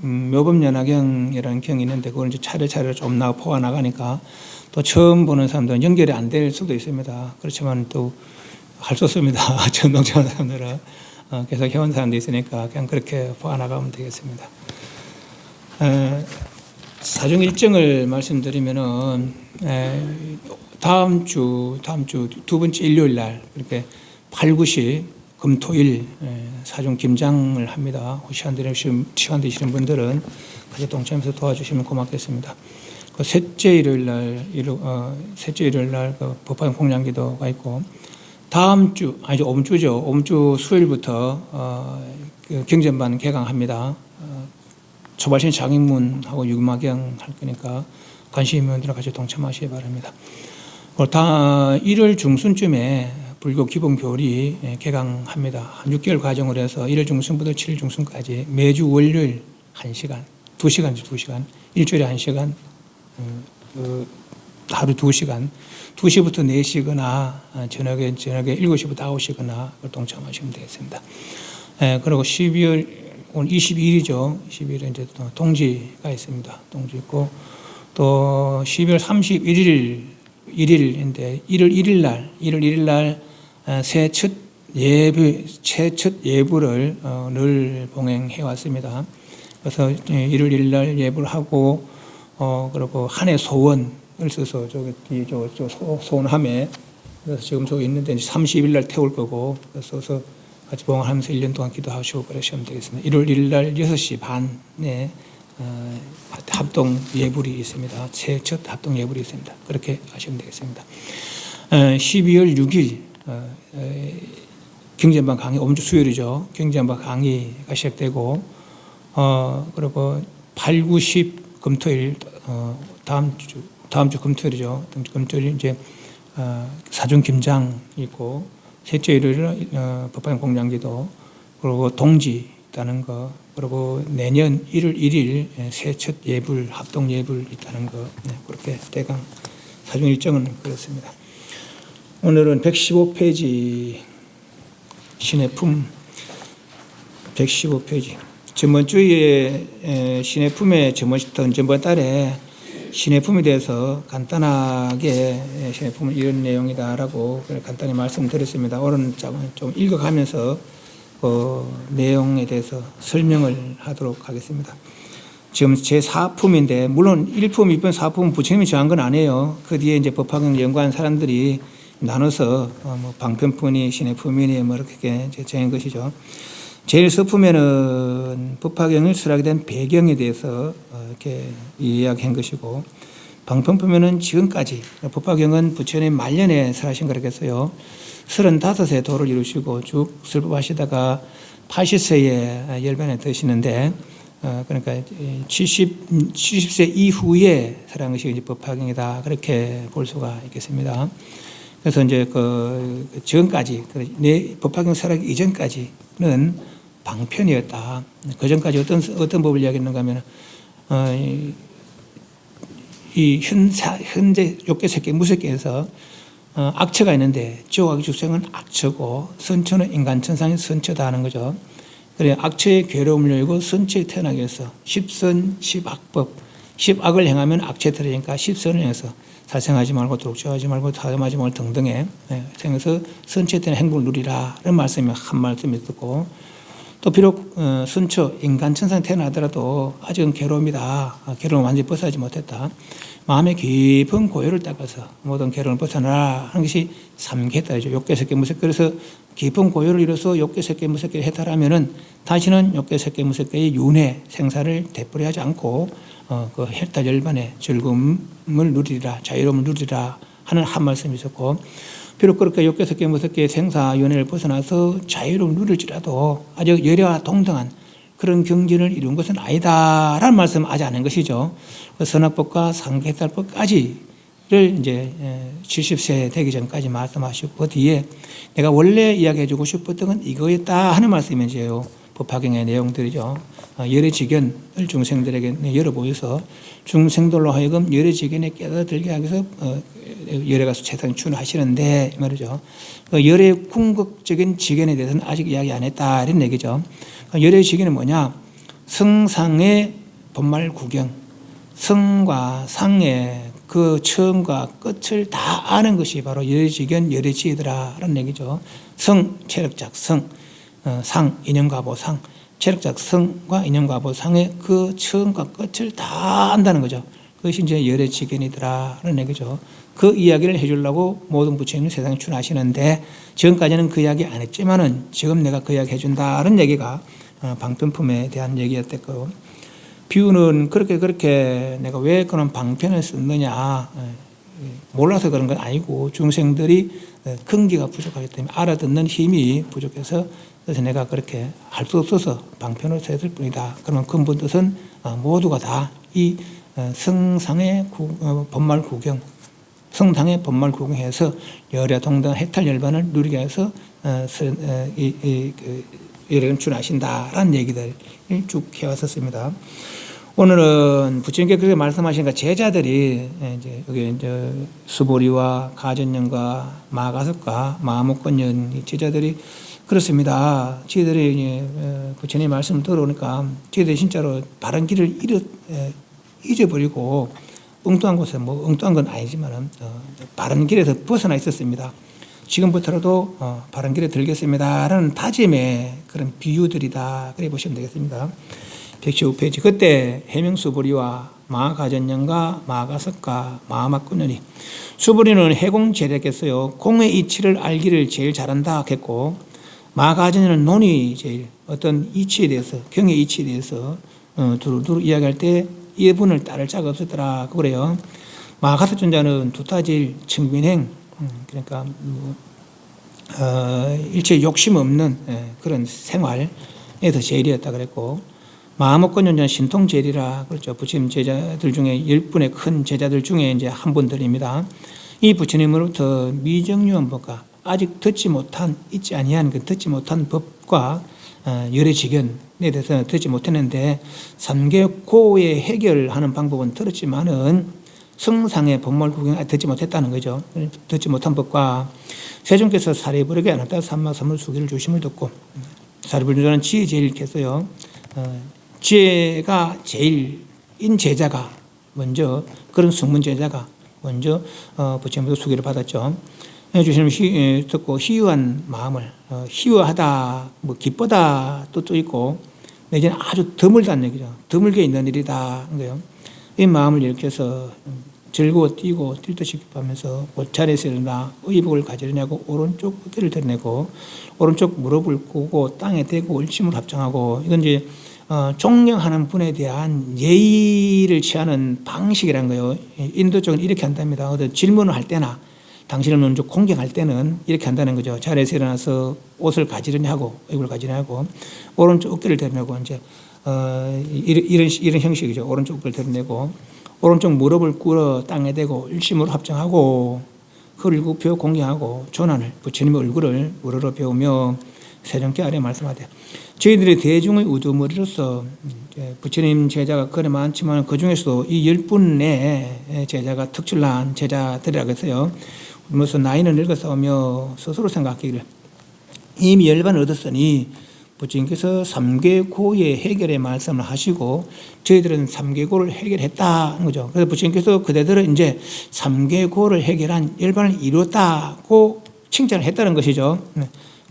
묘법연화경이라는 경이 있는데 그걸 이제 차례차례로 좀 포가 나가니까 또 처음 보는 사람들은 연결이 안 될 수도 있습니다. 그렇지만 또 할 수 없습니다. 전동적인 사람들은 계속 해온 사람도 있으니까 그냥 그렇게 포가 나가면 되겠습니다. 사중 일정을 말씀드리면은 다음 주 두 번째 일요일 날 이렇게 8, 9시 금토일 사중 김장을 합니다. 시간 되시는 분들은 같이 동참해서 도와주시면 고맙겠습니다. 그 셋째 일요일 날 그 법화경 공양기도가 있고 다음 주 아니죠 오번 주 수요일부터 그 경전반 개강합니다. 초발신 장인문하고 유마경 할 거니까 관심 있는 분들은 같이 동참하시기 바랍니다. 다 1월 중순쯤에 불교 기본 교리 개강합니다. 한 6개월 과정으로 해서 1월 중순부터 7월 중순까지 매주 월요일 1시간, 2시간, 일주일에 1시간, 하루 2시간, 2시부터 4시거나 저녁에 7시부터 9시거나 동참하시면 되겠습니다. 그리고 12월 오늘 22일이죠. 22일에 이제 또 동지가 있습니다. 동지 있고 또 12월 31일인데 1월 1일 날 새 첫 예부를 늘 봉행해 왔습니다. 그래서 1월 1일 날 예부를 하고 그리고 한 해 소원을 써서 소원함에 그래서 지금 저 있는데 30일 날 태울 거고 그래서 같이 봉헌하면서 1년 동안 기도하시고 그러시면 되겠습니다. 1월 1일 날 6시 반에 합동 예불이 있습니다. 새 첫 합동 예불이 있습니다. 그렇게 하시면 되겠습니다. 12월 6일 경전반 강의, 오번 주 수요일이죠. 경전반 강의가 시작되고 그리고 8, 9, 10 금토일 다음 주 금토일이죠. 금토일 이제 사중 김장 있고 셋째 일요일은 법화경 공양기도 그리고 동지 있다는 거 그리고 내년 1월 1일 새 첫 예불 합동 예불 있다는 거 그렇게 대강 사중 일정은 그렇습니다. 오늘은 115페이지 신해품 115페이지 저번 주에 신해품에 저번 달에 신해품에 대해서 간단하게 신해품은 이런 내용이다라고 간단히 말씀드렸습니다. 오늘은 좀 읽어가면서 그 내용에 대해서 설명을 하도록 하겠습니다. 지금 제4품인데 물론 1품, 2품, 4품은 부처님이 정한 건 아니에요. 그 뒤에 이제 법화경 연구한 사람들이 나눠서 뭐 방편품이니 신해품이니 뭐 이렇게 정한 것이죠. 제일 서품에는 법화경을 수락에 대한 배경에 대해서 이렇게 이야기한 것이고 방편품에는 지금까지 법화경은 부처님 말년에 설하신 거라겠어요. 35세 도를 이루시고 쭉 설법하시다가 80세에 열반에 드시는데 그러니까 70세 이후에 설한 것이 이제 법화경이다 그렇게 볼 수가 있겠습니다. 그래서 이제 지금까지 법화경 설하기 이전까지는 방편이었다. 그 전까지 어떤 법을 이야기했는가 하면 이 현재 욕계세계 무색계에서 악처가 있는데 지옥 죽생은 악처고 선처는 인간천상의 선처다 하는 거죠. 그래 악처의 괴로움을 열고 선처에 태어나기 위해서 10선 10악법 10악을 행하면 악처에 들어가니까 10선을 행해서 살생하지 말고 독점하지 말고 사람하지 말고 등등에 생겨서 선처에 태어난 행복을 누리라 이런 말씀이 한 말씀이 듣고 또 비록 선처 인간천상에 태어나더라도 아직은 괴로움이다. 괴로움을 완전히 벗어나지 못했다. 마음의 깊은 고요를 닦아서 모든 괴로움을 벗어나라 하는 것이 삼계해탈이죠. 욕계색계 무색계. 그래서 깊은 고요를 이뤄서 욕계색계 무색계를 해탈하면은 다시는 욕계색계 무색계의 윤회 생사를 되풀이하지 않고 그 해탈 열반의 즐거움을 누리라, 자유로움을 누리라 하는 한 말씀이 있었고 비록 그렇게 욕계색계 무색계의 생사 윤회를 벗어나서 자유로움을 누릴지라도 아직 열애와 동등한 그런 경지를 이룬 것은 아니다라는 말씀을 아직 안 한 것이죠. 선악법과 상계해탈법까지를 이제 70세 되기 전까지 말씀하시고 그 뒤에 내가 원래 이야기해주고 싶었던 건 이거였다 하는 말씀이 이제 법화경의 내용들이죠. 열의 지견을 중생들에게 열어보여서 중생들로 하여금 열의 지견에 깨닫들게 하기 위해서 열애가 세상 추노하시는데 말이죠. 열의 궁극적인 지견에 대해서는 아직 이야기 안 했다 이런 얘기죠. 열의 지견은 뭐냐? 성상의 본말 구경, 성과 상의 그 처음과 끝을 다 아는 것이 바로 열애지견 열애지이더라라는 얘기죠. 성, 체력작 성, 상, 인연과보상, 체력작 성과 인연과보상의 그 처음과 끝을 다 안다는 거죠. 그것이 이제 열애지견이더라라는 얘기죠. 그 이야기를 해주려고 모든 부처님을 세상에 출하시는데 지금까지는 그 이야기 안 했지만은 지금 내가 그 이야기 해준다는 얘기가 방편품에 대한 얘기였댔고, 비유는 그렇게 내가 왜 그런 방편을 썼느냐, 몰라서 그런 건 아니고 중생들이 근기가 부족하기 때문에 알아듣는 힘이 부족해서, 그래서 내가 그렇게 할 수 없어서 방편을 썼을 뿐이다. 그러면 근본 뜻은 모두가 다 이 성상의 법말 구경, 성상의 법말 구경해서 열애동등 해탈열반을 누리게 해서 열애를 준하신다라는 얘기들을 쭉 해왔었습니다. 오늘은 부처님께 그렇게 말씀하시니까 제자들이 이제 여기 이제 수보리와 가전년과 마가섭과 마목건년 제자들이 그렇습니다. 저희들이 부처님 말씀을 들어오니까 저희들이 진짜로 바른 길을 잊어버리고 엉뚱한 곳에 엉뚱한 건 아니지만은 바른 길에서 벗어나 있었습니다. 지금부터라도 바른 길에 들겠습니다라는 다짐의 그런 비유들이다. 그래 보시면 되겠습니다. 115페이지. 그때 해명수보리와 마가전년과 마가석과 마막군년이, 수보리는 해공 재력했어요. 공의 이치를 알기를 제일 잘한다 했고, 마가전년은 논의 제일 어떤 이치에 대해서, 경의 이치에 대해서 두루두루 이야기할 때 예분을 따를 자가 없었더라 그래요. 마가석전자는 두타질 청빈행, 그러니까 일체 욕심 없는 그런 생활에서 제일이었다 그랬고, 마목건연자는 신통제일이라 그렇죠. 부처님 제자들 중에 10분의 큰 제자들 중에 이제 한 분들입니다. 이 부처님으로부터 미정유한 법과 아직 듣지 못한, 있지 아니한 그 듣지 못한 법과 열애지견에 대해서 듣지 못했는데, 삼계고의 해결하는 방법은 들었지만은 성상의 법말 구경 듣지 못했다는 거죠. 듣지 못한 법과 세존께서 사리부르게 안았다 삼마삼을 수기를 주심을 듣고, 사리부르는 지혜 제일께서요, 지혜가 제일인 제자가 먼저, 그런 숙문 제자가 먼저 부처님으로부터 수기를 받았죠. 주시는 듣고 희유한 마음을, 희유하다, 기쁘다 뜻도 있고, 내지는 아주 드물다는 얘기죠. 드물게 있는 일이다. 거예요. 이 마음을 일으켜서 즐거워 뛰고 뛸 듯이 기뻐하면서 옷차례에서 일어나 의복을 가지려냐고 오른쪽 어깨를 드러내고 오른쪽 무릎을 꿇고 땅에 대고 울침을 합장하고, 이건 이제 존경하는 분에 대한 예의를 취하는 방식이라는 거예요. 인도 쪽은 이렇게 한답니다. 어떤 질문을 할 때나 당신을 먼저 공경할 때는 이렇게 한다는 거죠. 자리에서 일어나서 옷을 가지려냐 하고 의복을 가지려냐 하고 오른쪽 어깨를 드러내고 이제 이런 형식이죠. 오른쪽 어깨를 드러내고 오른쪽 무릎을 꿇어 땅에 대고 일심으로 합정하고 허리를 굽혀 공경하고 조난을, 부처님의 얼굴을 우러러 배우며 세종께 아래 말씀하되, 저희들이 대중의 우두머리로서 부처님 제자가 그래 많지만 그 중에서도 이 10분의 제자가 특출난 제자들이라고 했어요. 무슨 나이는 늙어싸우며 스스로 생각하기를 이미 열반을 얻었으니 부처님께서 삼계고의 해결의 말씀을 하시고 저희들은 삼계고를 해결했다는 거죠. 그래서 부처님께서 그대들은 이제 삼계고를 해결한 열반을 이뤘다고 칭찬을 했다는 것이죠.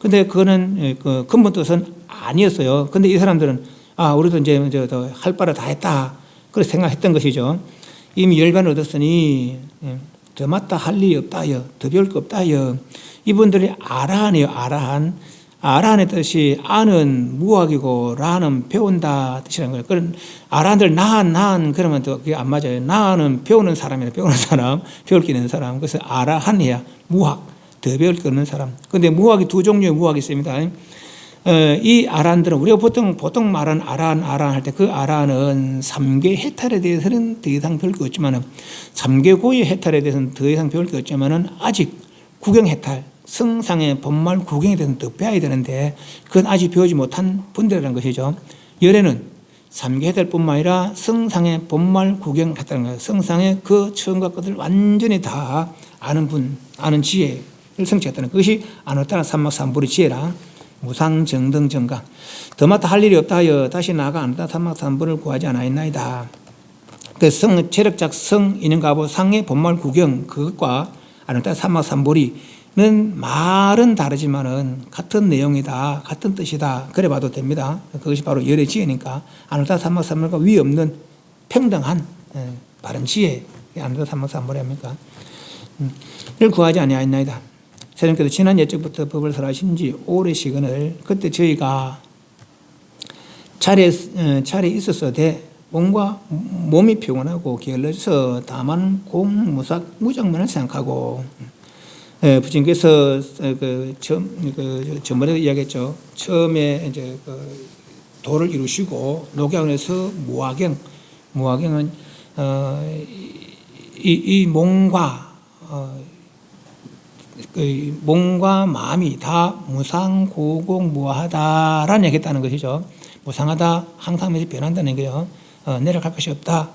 근데 그거는 그 근본 뜻은 아니었어요. 근데 이 사람들은 우리도 이제 할 바를 다 했다, 그렇게 생각했던 것이죠. 이미 열반을 얻었으니 더 맞다 할 일이 없다여, 더 배울 거 없다여. 이분들이 아라한이에요. 아라한의 뜻이 아는 무학이고 라는 배운다 뜻이라는 거예요. 그런 아라한들 나한 그러면 또 그게 안 맞아요. 나는 배우는 사람이라, 배우는 사람, 배울 게 있는 사람. 그래서 아라한이야, 무학, 더 배울 게 없는 사람. 근데 무학이 두 종류의 무학이 있습니다. 이 아라한들은 우리가 보통 말하는 아라한 할 때 그 아라한은 3계 해탈에 대해서는 더 이상 배울 게 없지만은 3계 고의 해탈에 대해서는 더 이상 배울 게 없지만은 아직 구경 해탈, 성상의 법말 구경에 대해서는 더 배워야 되는데 그건 아직 배우지 못한 분들이라는 것이죠. 열애는 3계 해탈뿐만 아니라 성상의 법말 구경했다는 거예요. 성상의 그 처음과 끝을 완전히 다 아는 분, 아는 지혜를 성취했다는 것이 아노타나 삼막삼불의 지혜라. 무상정등정강. 더마다 할 일이 없다 하여 다시 나아가 안다 삼막삼분을 구하지 않아있나이다. 그 성, 체력작 성, 인연가보 상의 본말 구경, 그것과 안다 삼막삼보리는 말은 다르지만은 같은 내용이다, 같은 뜻이다. 그래 봐도 됩니다. 그것이 바로 열의 지혜니까 안다 삼막삼보리가 위 없는 평등한 바른 지혜, 안다 삼막삼보리 합니까? 를 구하지 아니하였나이다. 세령께서 지난 예적부터 법을 설하신 지 오래 시간을 그때 저희가 차례 있었어되 몸이 피곤하고 게을러져서 다만 공무삭 무장만을 생각하고 부처님께서 전번에 이야기했죠. 처음에 이제 도를 이루시고 녹양에서 무화경은 이 몸과 마음이 다 무상고공무화하다라는 얘기했다는 것이죠. 무상하다, 항상 변한다는 얘기예요. 내려갈 것이 없다.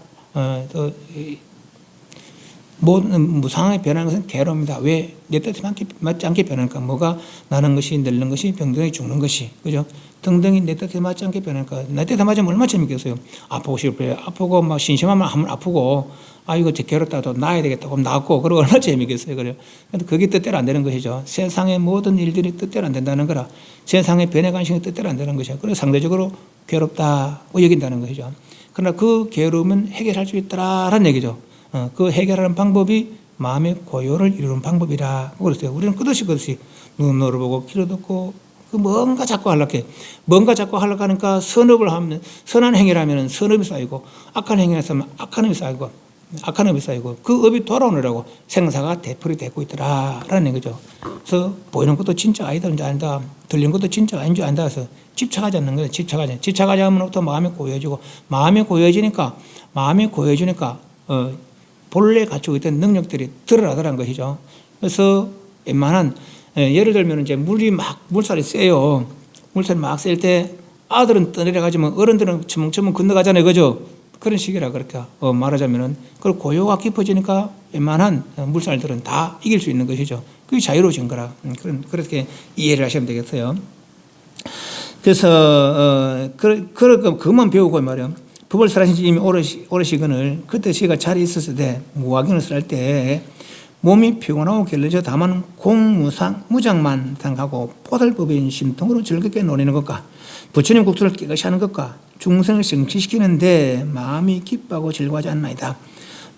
무상하게 변하는 것은 괴로움이다. 왜? 내 뜻에 맞지 않게 변하니까. 뭐가 나는 것이, 늙는 것이, 병든이 죽는 것이. 그죠? 등등이 내 뜻에 맞지 않게 변하니까. 내 뜻에 맞으면 얼마나 재밌겠어요. 아프고 싶어요. 아프고 막 심심하면 하면 아프고, 아, 이거 괴롭다. 또 나야 되겠다. 그럼 낫고. 그러고 얼마나 재밌겠어요. 그래요. 근데 그게 뜻대로 안 되는 것이죠. 세상의 모든 일들이 뜻대로 안 된다는 거라. 세상의 변해 관심이 뜻대로 안 되는 것이죠. 그래서 상대적으로 괴롭다고 여긴다는 것이죠. 그러나 그 괴로움은 해결할 수 있다라는 얘기죠. 그 해결하는 방법이 마음의 고요를 이루는 방법이라 그랬어요. 우리는 끝없이 눈으로 보고 귀로 듣고 뭔가 자꾸 하려고 해. 뭔가 자꾸 하려고 하니까 선업을 하면 선한 행위를 하면 선업이 쌓이고 악한 행위를 하면 악한 업이 쌓이고 그 업이 돌아오느라고 생사가 되풀이되고 있더라라는 얘기죠. 그래서 보이는 것도 진짜 아니다인지 아니다, 들리는 것도 진짜 아닌지 아니다 해서 집착하지 않는 거예요. 집착하지 않으면 또 마음이 고요해지고 마음이 고요해지니까 본래 갖추고 있던 능력들이 드러나더라는 것이죠. 그래서 웬만한 예를 들면 이제 물살이 세요. 물살이 막 셀 때 아들은 떠내려가지만 어른들은 처멍처멍 건너가잖아요. 그죠? 그런 식이라 그렇게 말하자면은 그리고 고요가 깊어지니까 웬만한 물살들은 다 이길 수 있는 것이죠. 그게 자유로워진 거라. 그렇게 이해를 하시면 되겠어요. 그래서 그것만 배우고 말이야. 법을 설하신 지 이미 오래시거늘 그때 시가 자리에 있었을 때 무화경을 쓸 때 몸이 피곤하고 게을러져 다만 무장만 생각하고 포달법인 심통으로 즐겁게 노리는 것과 부처님 국토를 깨끗이 하는 것과 중생을 성취시키는데 마음이 기뻐하고 즐거워하지 않나이다.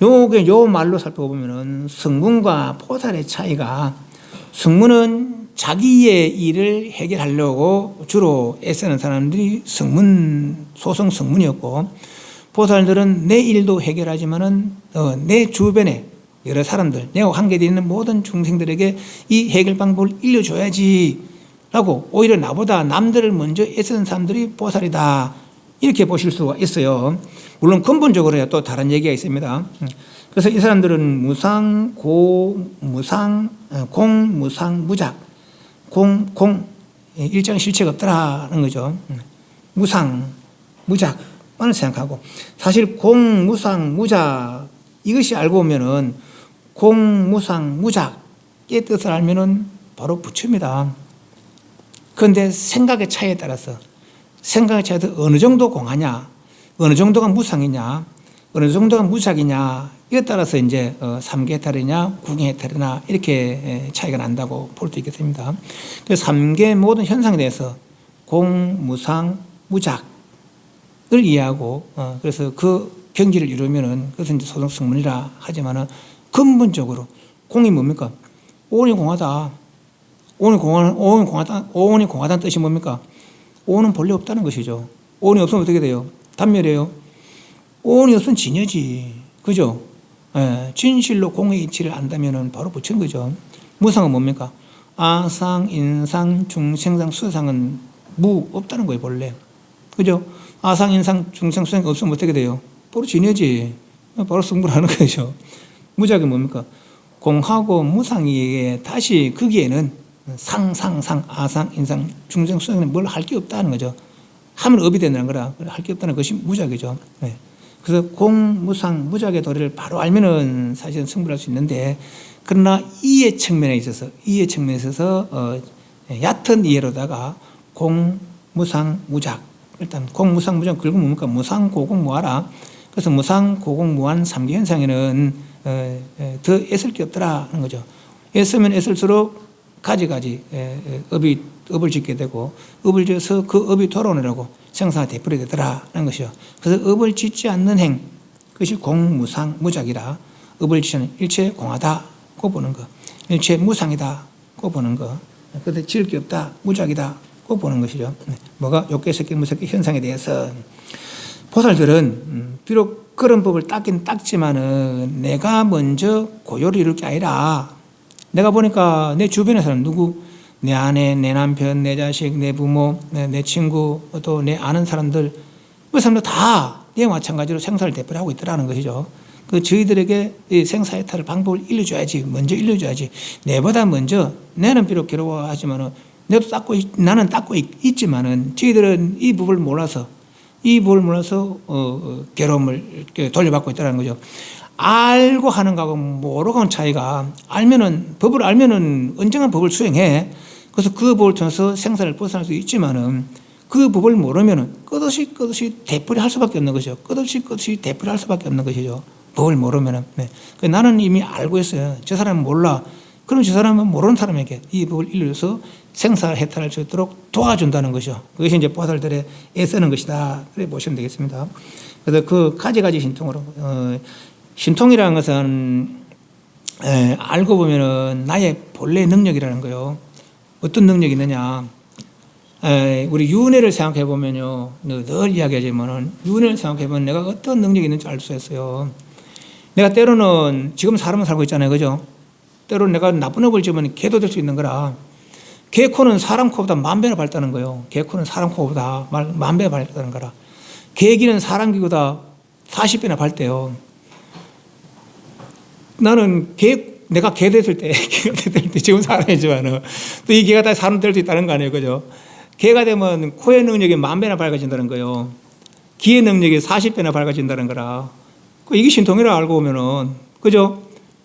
요 말로 살펴보면은 성문과 포달의 차이가, 성문은 자기의 일을 해결하려고 주로 애쓰는 사람들이 소성 성문이었고, 포달들은 내 일도 해결하지만은 내 주변에 여러 사람들, 내가 관계되어 있는 모든 중생들에게 이 해결 방법을 일러줘야지 라고, 오히려 나보다 남들을 먼저 애쓰는 사람들이 보살이다, 이렇게 보실 수가 있어요. 물론 근본적으로야 또 다른 얘기가 있습니다. 그래서 이 사람들은 무상, 공, 무상, 무작, 일정 실체가 없더라는 거죠. 무상, 무작만을 생각하고, 사실 공, 무상, 무작 이것이 알고 보면은 공, 무상, 무작의 뜻을 알면은 바로 부처입니다. 그런데 생각의 차이에 따라서 어느 정도 공하냐, 어느 정도가 무상이냐, 어느 정도가 무작이냐, 이에 따라서 이제 3계해탈이냐 9계해탈이냐 이렇게 차이가 난다고 볼 수 있겠습니다. 그래서 3계 모든 현상에 대해서 공, 무상, 무작을 이해하고 그래서 그 경지를 이루면은 그것은 이제 소성성문이라 하지만은 근본적으로 공이 뭡니까? 오온이 공하다. 오온이 공하다는 뜻이 뭡니까? 오온은 본래 없다는 것이죠. 오온이 없으면 어떻게 돼요? 단멸이에요. 오온이 없으면 진여지. 그죠? 진실로 공의 이치를 안다면은 바로 부처인 거죠. 무상은 뭡니까? 아상, 인상, 중생상, 수상은 없다는 거예요, 본래. 그죠? 아상, 인상, 중생, 수상이 없으면 어떻게 돼요? 바로 진여지. 바로 승부하는 거죠. 무작이 뭡니까? 공하고 무상이 다시 거기에는 상, 아상, 인상, 중생, 수상은 뭘 할 게 없다는 거죠. 하면 업이 된다는 거라. 할 게 없다는 것이 무작이죠. 네. 그래서 공, 무상, 무작의 도리를 바로 알면은 사실은 승부할 수 있는데, 그러나 이해 측면에 있어서 얕은 이해로다가 공무상무작. 일단 공무상무작 긁으면 뭡니까? 무상고공무하라. 그래서 무상고공무한 삼계현상에는 더 애쓸 게 없더라 하는 거죠. 애쓰면 애쓸수록 가지 업을 짓게 되고 업을 지어서 그 업이 돌아오느라고 생사가 되풀이 되더라 하는 것이죠. 그래서 업을 짓지 않는 행, 그것이 공무상무작이라. 업을 짓는 일체 공하다고 보는 거, 일체 무상이다고 보는 거. 그런데 지을 게 없다, 무작이다고 보는 것이죠. 뭐가 욕계, 색계, 무색계 현상에 대해서 보살들은 비록 그런 법을 닦긴 닦지만은 내가 먼저 고요를 이룰 게 아니라, 내가 보니까 내 주변의 사람, 누구, 내 아내, 내 남편, 내 자식, 내 부모, 내 친구, 또 내 아는 사람들, 그 사람들 다 내와 마찬가지로 생사를 되풀이하고 있더라는 것이죠. 그 저희들에게 이 생사해탈 방법을 일러줘야지, 먼저 일러줘야지. 내보다 먼저, 내는 비록 괴로워하지만은 나는 닦고 있지만은 저희들은 이 법을 몰라서 괴로움을 돌려받고 있다는 거죠. 알고 하는 거하고 모르고 하는 차이가, 법을 알면은 언젠가 법을 수행해. 그래서 그 법을 통해서 생사를 벗어날 수 있지만은 그 법을 모르면은 끝없이 되풀이 할 수밖에 없는 것이죠. 끝없이 되풀이 할 수밖에 없는 것이죠. 법을 모르면은. 네. 나는 이미 알고 있어요. 저 사람은 몰라. 그럼 저 사람은 모르는 사람에게 이 법을 일러서 생사를 해탈할 수 있도록 도와준다는 것이죠. 그것이 이제 보살들의 애쓰는 것이다. 그래 보시면 되겠습니다. 그래서 그 가지 신통으로, 신통이라는 것은 알고 보면은 나의 본래 능력이라는 거요. 어떤 능력이 있느냐? 우리 윤회를 생각해 보면요, 늘 이야기하지만은 윤회를 생각해 보면 내가 어떤 능력이 있는지 알 수 있어요. 내가 때로는 지금 사람은 살고 있잖아요, 그죠? 때로는 내가 나쁜 업을 지으면 개도 될 수 있는 거라. 개 코는 사람 코보다 10,000배나 밝다는 거예요. 개 코는 사람 코보다 10,000배 밝다는 거라. 개 귀는 사람 귀보다 40배나 밝대요. 나는 내가 개 됐을 때, 지금 사람이지만은, 또 이 개가 다 사람 될 수 있다는 거 아니에요, 그죠? 개가 되면 코의 능력이 10,000배나 밝아진다는 거예요. 귀의 능력이 40배나 밝아진다는 거라. 이게 신통이라 알고 보면은, 그죠?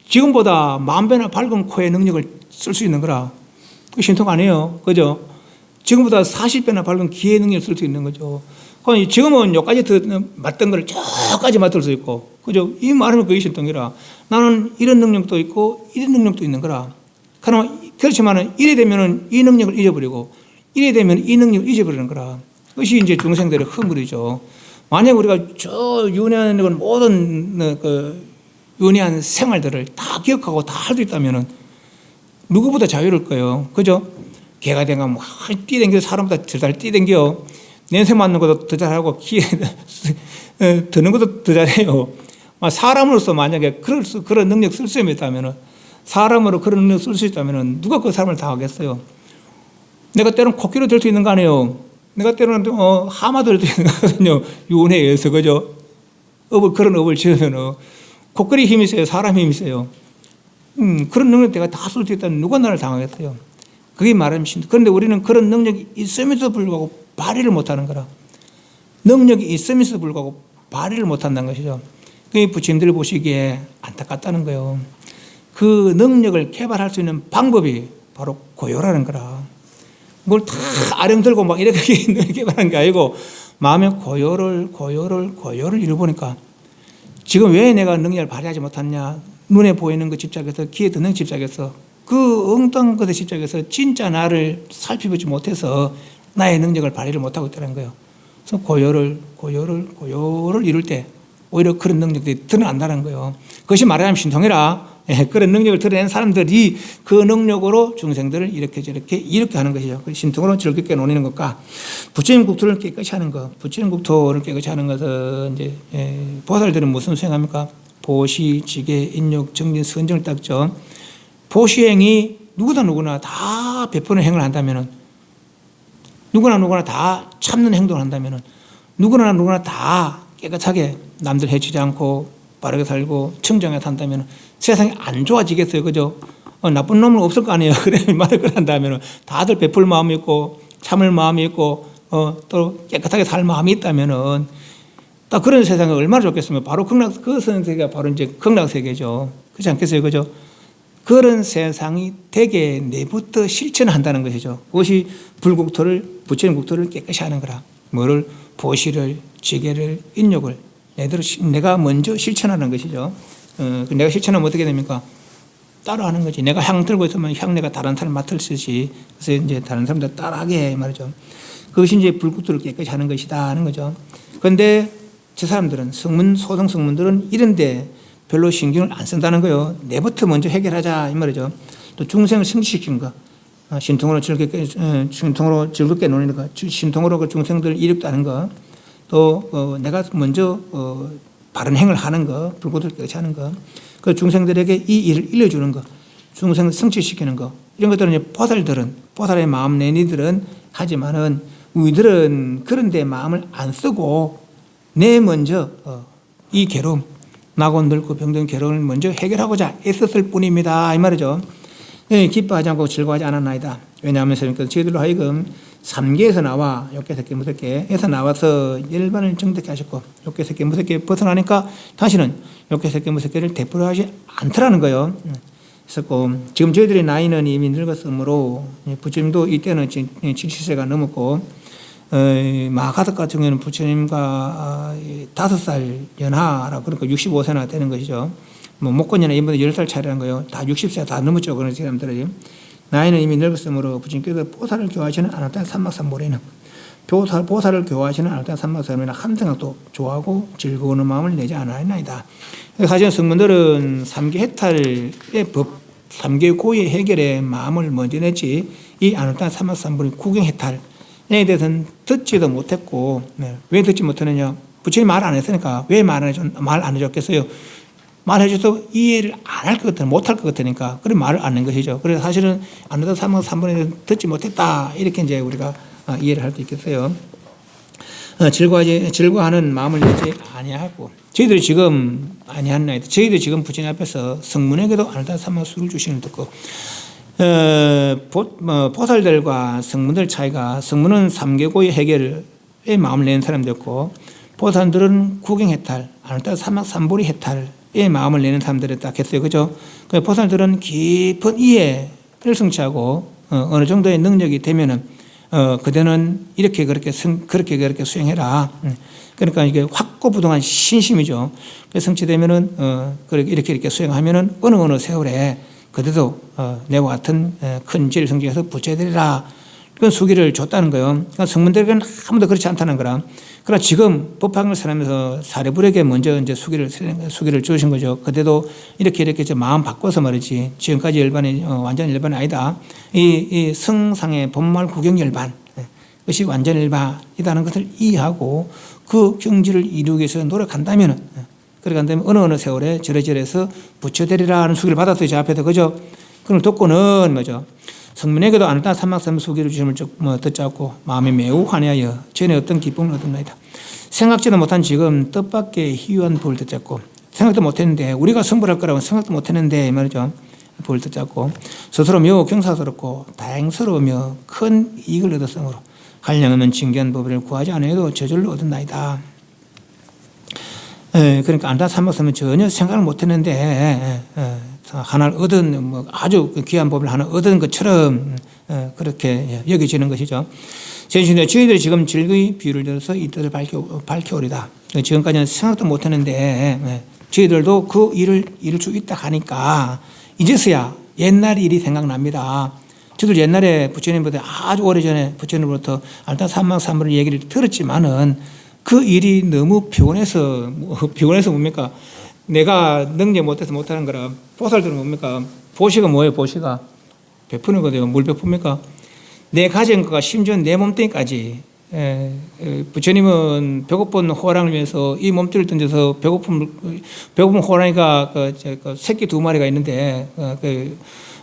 지금보다 10,000배나 밝은 코의 능력을 쓸 수 있는 거라. 그 신통 아니에요, 그죠? 지금보다 40배나 밝은 귀의 능력을 쓸 수 있는 거죠. 지금은 여기까지 맞던 걸 저까지 맡을 수 있고, 그죠? 이 말하면 그게 신통이라. 나는 이런 능력도 있고 이런 능력도 있는 거라. 그렇지만은 이래 되면은 이 능력을 잊어버리고, 이래 되면 이 능력을 잊어버리는 거라. 그것이 이제 중생들의 허물이죠. 만약 우리가 저 윤회하는 모든 윤회한 생활들을 다 기억하고 다 할 수 있다면은 누구보다 자유로울 거예요. 그죠? 개가 되면 뛰댕겨, 사람보다 더 잘 뛰댕겨. 냄새 맡는 것도 더 잘하고, 귀에 드는 것도 더 잘해요. 사람으로서 만약에 그런 능력 쓸 수 있다면은, 사람으로 그런 능력 쓸 수 있다면은 누가 그 사람을 다 하겠어요? 내가 때로는 코끼리 될 수 있는 거 아니에요? 내가 때로는 하마도 될 수 있는 거거든요. 윤회에 의해서, 그죠? 그런 업을 지으면은 코끼리 힘이 있어요? 사람 힘이 있어요? 그런 능력 내가 다 쓸 수 있다면 누가 나를 당하겠어요? 그게 말하면 신통. 그런데 우리는 그런 능력이 있음에도 불구하고 발휘를 못하는 거라. 능력이 있음에도 불구하고 발휘를 못한다는 것이죠. 그게 부처님들이 보시기에 안타깝다는 거예요. 그 능력을 개발할 수 있는 방법이 바로 고요라는 거라. 뭘 다 아령 들고 막 이렇게 개발한 게 아니고, 마음의 고요를 이루보니까, 지금 왜 내가 능력을 발휘하지 못했냐? 눈에 보이는 것 집착해서, 귀에 듣는 집착해서, 그 엉뚱한 것에 집착해서 진짜 나를 살펴보지 못해서 나의 능력을 발휘를 못하고 있다는 거예요. 그래서 고요를 이룰 때 오히려 그런 능력들이 드러난다는 거예요. 그것이 말하자면 신통이라. 그런 능력을 드러낸 사람들이 그 능력으로 중생들을 이렇게 하는 것이죠. 신통으로 즐겁게 노리는 것과 부처님 국토를 깨끗이 하는 것. 부처님 국토를 깨끗이 하는 것은 이제 보살들은 무슨 수행합니까? 보시, 지계, 인욕, 정진, 선정을 닦죠. 보시행이 누구나 다 베푸는 행을 한다면은, 누구나 다 참는 행동을 한다면은, 누구나 다 깨끗하게 남들 해치지 않고 바르게 살고 청정하게 산다면 세상이 안 좋아지겠어요, 그죠? 나쁜 놈은 없을 거 아니에요. 그래 말을 한다면 다들 베풀 마음이 있고 참을 마음이 있고 또 깨끗하게 살 마음이 있다면은 딱 그런 세상이 얼마나 좋겠으면 바로 그 세계가 바로 이제 극락세계죠. 그렇지 않겠어요, 그죠? 그런 세상이 되게 내부터 실천한다는 것이죠. 그것이 불국토를, 부처님 국토를 깨끗이 하는 거라. 뭐를? 보시를, 지계를, 인욕을 내가 먼저 실천하는 것이죠. 내가 실천하면 어떻게 됩니까? 따라하는 거지. 내가 향 들고 있으면 향 내가 다른 사람 맡을 쓰지. 그래서 이제 다른 사람들 따라하게 말이죠. 그것이 이제 불국토를 깨끗이 하는 것이다 하는 거죠. 그런데 저 사람들은 소성 성문들은 이런데 별로 신경을 안 쓴다는 거예요. 내부터 먼저 해결하자 이 말이죠. 또 중생을 성취시킨 거, 신통으로 즐겁게 노는 거, 신통으로 그 중생들 이롭게 하는 거, 또 내가 먼저 바른 행을 하는 거, 불국토를 깨끗이 하는 거, 그 중생들에게 이 일을 일러주는 거, 중생을 성취시키는 거, 이런 것들은 이제 보살의 마음 내니들은 하지만은 우리들은 그런데 마음을 안 쓰고 내 먼저 이 괴로움, 나고 늙고 병든 괴로움을 먼저 해결하고자 애썼을 뿐입니다 이 말이죠. 기뻐하지 않고 즐거워하지 않았나이다. 왜냐하면 저희들로 하여금 3계에서 나와 욕계색계 무색계에서 나와서 열반을 정득게 하셨고 욕계색계 무색계 벗어나니까 다시는 욕계색계 무색계를 되풀이하지 않더라는 거예요. 그래서 지금 저희들의 나이는 이미 늙었으므로 부처님도 이때는 70세가 넘었고 마가덕 같은 경우는 부처님과 5살 연하라 그러니까 65세나 되는 것이죠. 뭐 목건이나 이번에 10살 차이라는 거예요. 다 60세 다 넘었죠. 그런 사람들이. 나이는 이미 늙었으므로 부처님께서 보살을 교화하시는 아나타 삼막삼보리는 보살을 교화하시는 아나타 삼막삼보리는 한 생각도 좋아하고 즐거운 마음을 내지 않아야나이다. 사실 성문들은 3계 해탈의 법, 3계 고의 해결에 마음을 먼저 냈지 이 아나타 삼막삼보리 구경 해탈 에 대해서는 듣지도 못했고 왜 듣지 못했느냐? 부처님 말 안 했으니까 왜 말 안 해줬겠어요? 말해줘도 이해를 안 할 것 같아, 못할 것 같으니까 그래 말을 안 한 것이죠. 그래서 사실은 아나타 삼막삼보리는 듣지 못했다 이렇게 이제 우리가 이해를 할 수 있겠어요. 즐거워하는 마음을 내지 아니하고 저희들이 지금 아니하나이다. 저희들이 지금 부처님 앞에서 성문에게도 아나타 삼막술을 주시는 듣고. 보살들과 성문들 차이가 성문은 3계고의 해결에 마음을 내는 사람들이었고 보살들은 구경해탈, 아나타 삼막삼보리 해탈에 마음을 내는 사람들이 딱 했어요. 그죠? 보살들은 깊은 이해를 성취하고 어느 정도의 능력이 되면은 그대는 이렇게 그렇게 수행해라. 그러니까 이게 확고부동한 신심이죠. 성취되면은 이렇게 수행하면은 어느 세월에 그래도 내와 같은 큰 지혜를 성취해서 부처되리라. 그런 수기를 줬다는 거예요. 그러니까 성문들에게는 아무도 그렇지 않다는 거라. 그러나 지금 법학을 살면서 사례불에게 먼저 이제 수기를 주신 거죠. 그때도 이렇게 마음 바꿔서 말이지. 지금까지 열반이 완전 열반이 아니다. 이 성상의 본말 구경 열반, 그것이 완전 열반이라는 것을 이해하고 그 경지를 이루기 위해서 노력한다면은. 그러니까 어느 세월에 저래서 부처되리라는 수기를 받았어요. 제 앞에서. 그죠? 그걸 듣고는 뭐죠? 성문에게도 아나타 삼막삼보리 수기를 주심을 듣지 않고 마음이 매우 환해하여 전에 어떤 기쁨을 얻었나이다. 생각지도 못한 지금 뜻밖의 희유한 복을 듣지 않고 생각도 못했는데 우리가 성불할 거라고 생각도 못했는데 말이죠. 복을 듣지 않고 스스로 매우 경사스럽고 다행스러우며 큰 이익을 얻었으므로 한량없는 진귀한 법을 구하지 않아도 저절로 얻었나이다. 그러니까 아나타 삼막삼보리는 전혀 생각을 못했는데 하나를 얻은 아주 귀한 법을 하나 얻은 것처럼 그렇게 여겨지는 것이죠. 저희들이 지금 즐거이 비유를 들어서 이 뜻을 밝혀오리다. 지금까지는 생각도 못했는데 저희들도 그 일을 이룰 수 있다 하니까 이제서야 옛날 일이 생각납니다. 저도 옛날에 부처님보다 아주 오래전에 부처님으로부터 아나타 삼막삼보리 얘기를 들었지만은 그 일이 너무 피곤해서 뭡니까? 내가 능력 못해서 못하는 거라. 보살들은 뭡니까? 보시가 뭐예요? 보시가 베푸는 거예요. 뭘 베풉니까? 내 가진 것과 심지어 내 몸뚱이까지. 부처님은 배고픈 호랑이를 위해서 이 몸뚱이를 던져서 배고픈 호랑이가 새끼 2마리가 있는데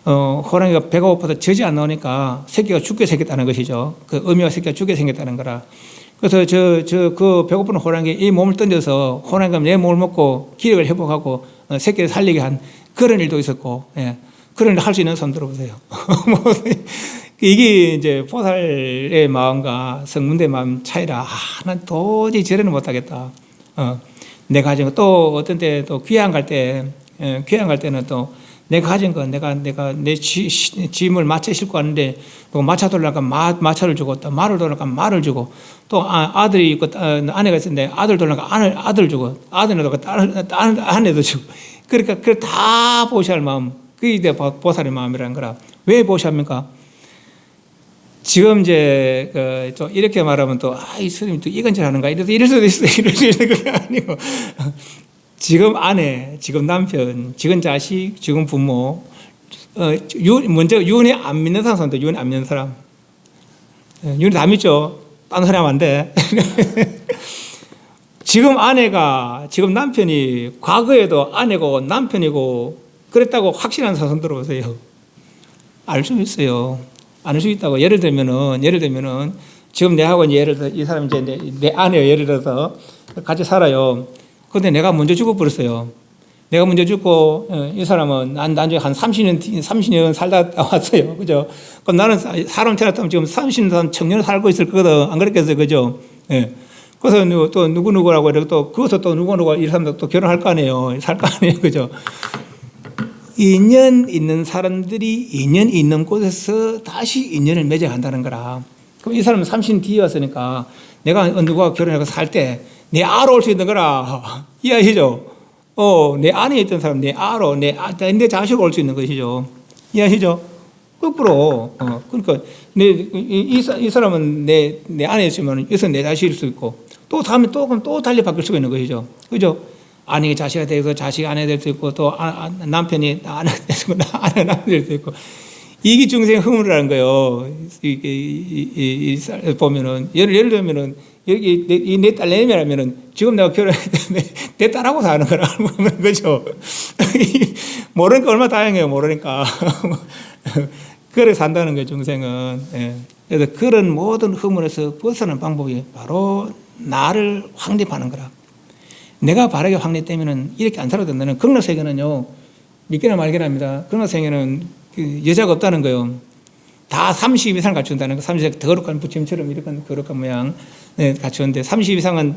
호랑이가 배가 고파서 젖이 안 나오니까 새끼가 죽게 생겼다는 것이죠. 그 어미와 새끼가 죽게 생겼다는 거라. 그래서 그 배고픈 호랑이에 이 몸을 던져서 호랑이가 내 몸을 먹고 기력을 회복하고 새끼를 살리게 한 그런 일도 있었고, 그런 일을 할 수 있는 사람 들어보세요. 이게 이제 보살의 마음과 성문대의 마음 차이라, 난 도저히 저래는 못하겠다. 내 가정 또 어떤 때 또 귀향 갈 때는 또 내가 가진 거, 내가 내 짐을 마차에 싣고 왔는데, 또 마차 돌려니까 마차를 주고, 또 말을 돌려니까 말을 주고, 또 아들이 있고, 아내가 있었는데, 아들 돌려니까 아들 주고, 아들 돌려니까 아내도 주고. 그러니까, 그걸 다 보시할 마음, 그게 보살의 마음이라는 거라. 왜 보시합니까? 지금 이제, 또 이렇게 말하면 또, 이 스님이 또 이건질 하는가? 이럴 수도 있어. 이럴 수 있는 게 아니고. 지금 아내, 지금 남편, 지금 자식, 지금 부모, 먼저 유언이 안 믿는 사람도 유언이 안 믿는 사람. 유언이 다 믿죠? 딴 소리 하면 안 돼. 지금 아내가, 지금 남편이 과거에도 아내고 남편이고 그랬다고 확신하는 사람 들어보세요. 알 수 있어요. 알 수 있다고. 예를 들면은 지금 내하고 예를 들어 이 사람이 이제 내 아내요. 예를 들어서 같이 살아요. 근데 내가 먼저 죽어버렸어요. 내가 먼저 죽고, 이 사람은 나중에 한 30년 살다 왔어요. 그죠? 그럼 나는 사람 태어났다면 지금 30년 청년을 살고 있을 거거든. 안 그랬겠어요. 그죠? 예. 그래서 또 누구누구라고 이러고 또, 그것도 또 누구누구 이 사람도 또 결혼할 거 아니에요. 살 거 아니에요. 그죠? 인연 있는 사람들이 인연 있는 곳에서 다시 인연을 맺어간다는 거라. 그럼 이 사람은 30년 뒤에 왔으니까 내가 누구와 결혼해서 살 때 내 아로 올 수 있는 거라. 이해하시죠? 내 안에 있던 사람, 내 아로, 내 자식 올 수 있는 것이죠. 이해하시죠? 거꾸로, 그러니까, 이 사람은 내 안에 있으면, 여기서 내 자식일 수 있고, 또 다음에 그럼 또 달리 바뀔 수가 있는 것이죠. 그죠? 아내가 자식이 되고, 자식이 아내 될 수 있고, 또 남편이 아내 되고, 아내가 남편 될 수 있고, 이게 중생 흐물이라는 거예요. 보면은, 예를 들면은, 여기 내 딸내미라면은 지금 내가 결혼했는데 내 딸하고 사는 거라고 보면 그죠? 모르니까 얼마나 다행해요. 모르니까. 그래 산다는 거예요. 중생은. 예. 그래서 그런 모든 흐물에서 벗어나는 방법이 바로 나를 확립하는 거라. 내가 바르게 확립되면은 이렇게 안 살아도 된다는. 극락세계는요. 믿기나 말기나 합니다. 극락세계는 여자가 없다는 거예요. 다 30 이상 갖춘다는 거. 30 이상 거룩한 부처님처럼 이렇게 거룩한 모양. 네, 갖추는데 30 이상은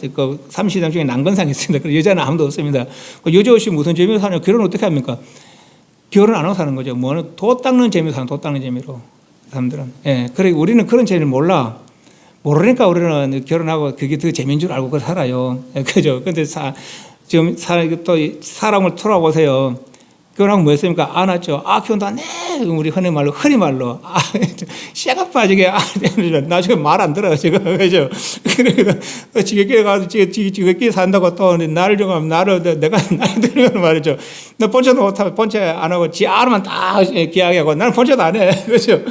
30 이상 중에 난건상이 있습니다. 그래서 여자는 아무도 없습니다. 여자 없이 무슨 재미로 사냐? 결혼 어떻게 합니까? 결혼 안 하고 사는 거죠. 뭐는 도 닦는 재미로 사는, 도 닦는 재미로. 사람들은. 예. 그래, 우리는 그런 재미를 몰라. 모르니까 우리는 결혼하고 그게 더 재미인 줄 알고 살아요. 예, 그죠? 근데 지금 또 사람을 돌아보세요. 결혼하고 뭐 했습니까? 안 왔죠. 결혼도 네. 우리 흔히 말로. 씨가 빠지게, 나중에 말 안 들어요, 지금. 그죠? 그러니까, 지게끼리 가서 지게끼리 산다고 또 나를 정하면 내가 들으면 말이죠. 너 본체도 못하고, 본체 안 하고, 지 알만 다 기하게 나는 본체도 안 해. 그죠?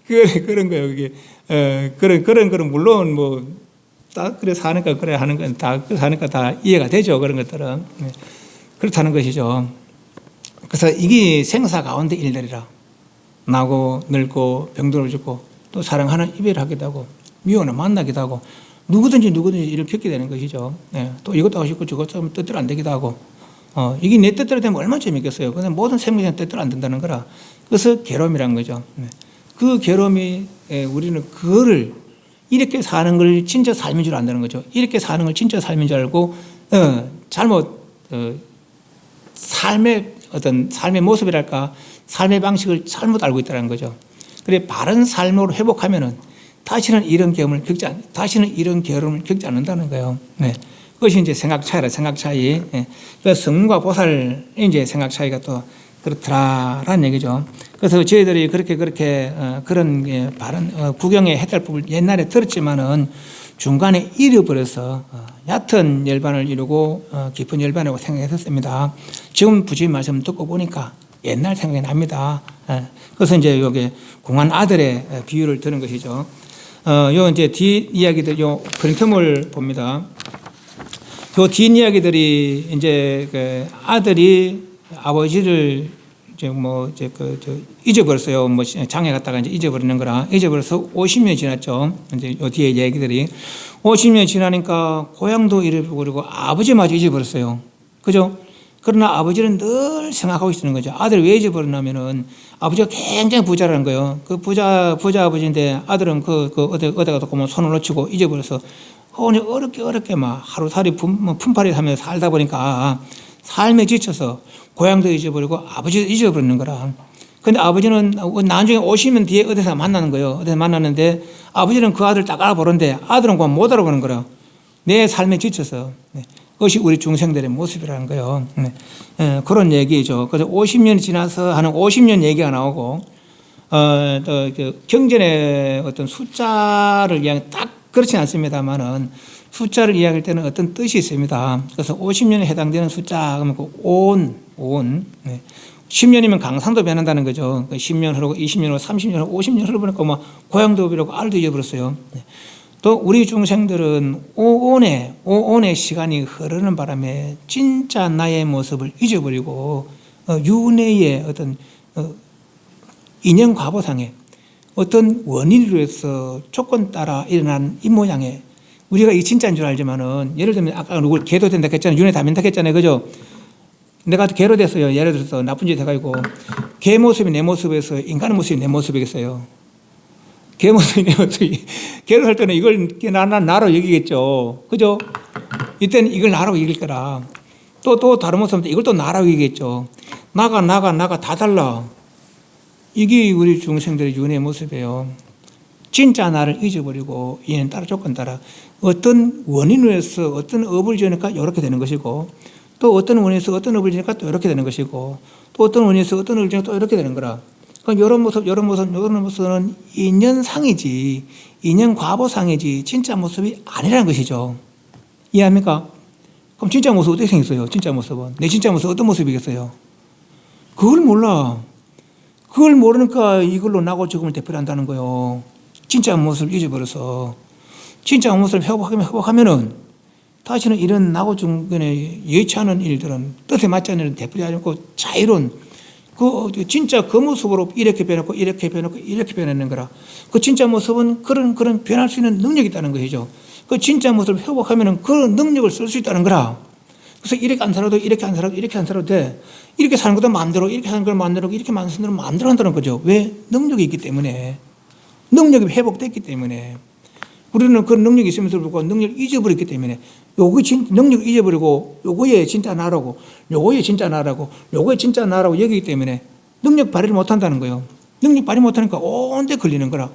그런 거예요, 그게. 그런, 물론 뭐, 다 그래 사니까 그래 하는 건 다, 사니까 다 이해가 되죠, 그런 것들은. 그렇다는 것이죠. 그래서 이게 생사 가운데 일들이라. 나고 늙고 병들어 죽고 또 사랑하는 이별하기도 하고 미워는 만나기도 하고 누구든지 이를 겪게 되는 것이죠. 네. 또 이것도 하고 싶고 저것도 하면 뜻대로 안 되기도 하고 이게 내 뜻대로 되면 얼마나 재밌겠어요. 근데 모든 생명이 뜻대로 안 된다는 거라. 그래서 괴로움이라는 거죠. 네. 그 괴로움이 우리는 그거를 이렇게 사는 걸 진짜 삶인 줄 안다는 거죠. 이렇게 사는 걸 진짜 삶인 줄 알고 잘못 삶의 모습이랄까, 삶의 방식을 잘못 알고 있다는 거죠. 그래, 바른 삶으로 회복하면은 다시는 이런 괴로움을 겪지 않는다는 거예요. 네. 그것이 이제 생각 차이라, 생각 차이. 네. 그래서 성문과 보살의 이제 생각 차이가 또 그렇더라라는 얘기죠. 그래서 저희들이 그렇게 그런 바른 구경의 해탈법을 옛날에 들었지만은 중간에 잃어버려서 얕은 열반을 이루고 깊은 열반이라고 생각했었습니다. 지금 부처님 말씀 듣고 보니까 옛날 생각이 납니다. 그래서 이제 여기 공한 아들의 비유를 드는 것이죠. 요 이제 뒤 이야기들, 요 그림틈을 봅니다. 요 뒤 이야기들이 이제 그 아들이 아버지를 잊어버렸어요. 뭐 장에 갔다가 이제 잊어버리는 거라. 잊어버려서 50년이 지났죠. 이제 요 뒤에 얘기들이 50년이 지나니까 고향도 잃어버리고 아버지마저 잊어버렸어요. 그죠? 그러나 아버지는 늘 생각하고 있는 거죠. 아들을 왜 잊어버렸냐면은 아버지가 굉장히 부자라는 거예요. 그 부자 아버지인데 아들은 어디가 보면 손을 놓치고 잊어버려서 어렵게 막 하루살이 품팔이 하면서 살다 보니까 삶에 지쳐서 고향도 잊어버리고 아버지도 잊어버리는 거라. 근데 아버지는 나중에 오시면 뒤에 어디서 만나는 거예요. 어디서 만났는데 아버지는 그 아들 딱 알아보는데 아들은 그건 못 알아보는 거라. 내 삶에 지쳐서. 그것이 우리 중생들의 모습이라는 거예요. 그런 얘기죠. 그래서 50년이 지나서 하는 50년 얘기가 나오고, 또 경전의 어떤 숫자를 이야기 딱 그렇진 않습니다만은 숫자를 이야기할 때는 어떤 뜻이 있습니다. 그래서 50년에 해당되는 숫자, 그러면 그 온. 10년이면 강산도 변한다는 거죠. 10년 흐르고 20년 흐르고 30년 흐르고 50년 흐르니까 뭐 고향도 잃고 알도 잊어버렸어요. 또 우리 중생들은 오온의 시간이 흐르는 바람에 진짜 나의 모습을 잊어버리고 윤회의 어떤 인연 과보상에 어떤 원인으로 해서 조건 따라 일어난 이 모양에 우리가 이 진짜인 줄 알지만은 예를 들면 아까 누굴 개도 된다 했잖아요. 윤회 다 민다 했잖아요. 그죠? 내가 개로 됐어요. 예를 들어서 나쁜 짓 해가지고 개 모습이 내 모습에서 인간의 모습이 내 모습이겠어요. 개 모습이 내 모습이. 개로 할 때는 이걸 나로 여기겠죠. 그죠? 이때는 이걸 나라고 여길 거라. 또 다른 모습은 이걸 또 나라고 여기겠죠. 나가 다 달라. 이게 우리 중생들의 윤회의 모습이에요. 진짜 나를 잊어버리고 얘는 따라 조건 따라 어떤 원인으로 해서 어떤 업을 지으니까 이렇게 되는 것이고 또 어떤 원인에서 어떤 업을 지으니까 또 이렇게 되는 것이고 또 어떤 원인에서 어떤 업을 지으니까 또 이렇게 되는 거라. 그러니까 이런 모습은 인연상이지 인연 과보상이지 진짜 모습이 아니라는 것이죠. 이해합니까? 그럼 진짜 모습 어떻게 생겼어요? 진짜 모습은 내 진짜 모습 어떤 모습이겠어요? 그걸 몰라. 그걸 모르니까 이걸로 나고 죽음을 대표한다는 거예요. 진짜 모습을 잊어버려서 진짜 모습을 회복하면은 다시는 이런 나고 중간에 여의치 않은 일들은 뜻에 맞지 않는 일은 되풀이하지 않고 자유로운 진짜 그 모습으로 이렇게 변했고 이렇게 변했고 이렇게 변하는 거라. 그 진짜 모습은 그런 변할 수 있는 능력이 있다는 것이죠. 그 진짜 모습을 회복하면은 그 능력을 쓸 수 있다는 거라. 그래서 이렇게 안 살아도 이렇게 안 살아도 이렇게 안 살아도 돼. 이렇게 사는 것도 마음대로 이렇게 사는 걸 마음대로 이렇게 사는 걸 마음대로 한다는 거죠. 왜? 능력이 있기 때문에. 능력이 회복됐기 때문에. 우리는 그 능력이 있으면서 불구하고 능력을 잊어버렸기 때문에 능력을 잊어버리고 요거에 진짜 나라고 요거에 진짜 나라고 요거에 진짜 나라고 여기기 때문에 능력 발휘를 못한다는 거예요. 능력 발휘 못하니까 온데 걸리는 거라.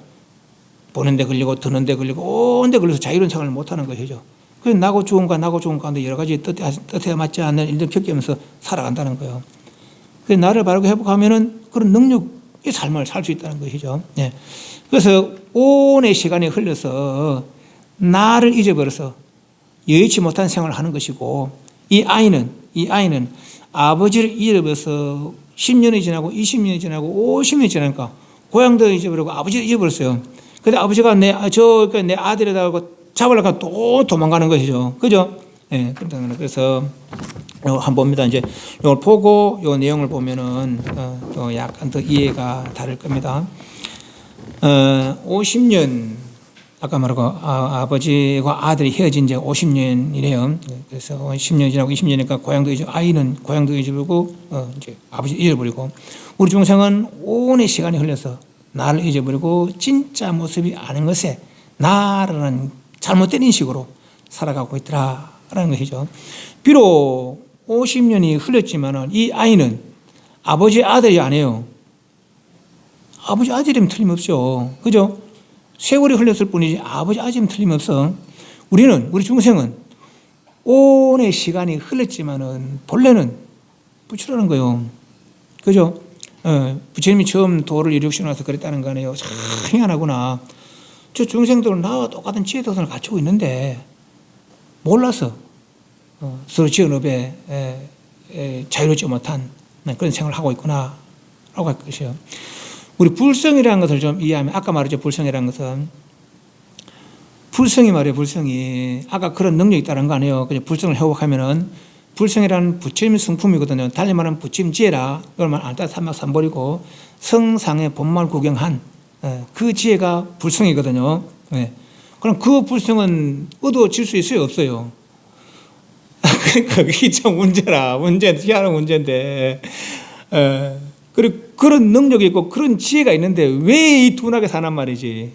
보는 데 걸리고 드는 데 걸리고 온데 걸려서 자유로운 생활을 못하는 것이죠. 그래서 나고 죽은 가운데 여러 가지 뜻에 맞지 않는 일들 겪으면서 살아간다는 거예요. 그래서 나를 바르고 회복하면은 그런 능력의 삶을 살 수 있다는 것이죠. 네. 그래서 온의 시간이 흘러서 나를 잊어버려서 여의치 못한 생활을 하는 것이고 이 아이는 아버지를 잊어버려서 10년이 지나고 20년이 지나고 50년이 지나니까 고향도 잊어버리고 아버지를 잊어버렸어요. 근데 아버지가 내 아들이라고 잡으려고 또 도망가는 것이죠. 그죠? 예, 그래서 한번 봅니다. 이제 이걸 보고 이 내용을 보면은 또 약간 더 이해가 다를 겁니다. 50년 아까 말하고 아버지와 아들이 헤어진 지 50년이래요. 그래서 10년 지나고 20년이니까 아이는 고향도 잊어버리고 이제 아버지 잊어버리고 우리 중생은 온의 시간이 흘러서 나를 잊어버리고 진짜 모습이 아닌 것에 나라는 잘못된 인식으로 살아가고 있더라라는 것이죠. 비록 50년이 흘렀지만 이 아이는 아버지 아들이 아니에요. 아버지 아들이면 틀림없죠. 그죠? 세월이 흘렀을 뿐이지 아버지 아들이면 틀림없어. 우리 중생은 온의 시간이 흘렀지만은 본래는 부처라는 거예요. 그죠? 부처님이 처음 도를 이루시고 나서 그랬다는 거 아니에요. 참 희한하구나. 저 중생들은 나와 똑같은 지혜도선을 갖추고 있는데 몰라서 서로 지은 업에 자유롭지 못한 그런 생활을 하고 있구나 라고 할 것이요. 우리 불성이라는 것을 좀 이해하면 아까 말했죠. 불성이라는 것은 불성이 아까 그런 능력이 있다는 거 아니에요. 그냥 불성을 회복하면은 불성이라는 부처님의 성품이거든요. 달리 말하면 부처님 지혜라. 이걸 말 안 따라 삼박삼벌이고 성상의 본말 구경한 그 지혜가 불성이거든요. 그럼 그 불성은 얻어질 수 있어요? 없어요? 그게 참 희한한 문제인데. 그리고 그런 능력이 있고 그런 지혜가 있는데 왜 이 둔하게 사nan 말이지.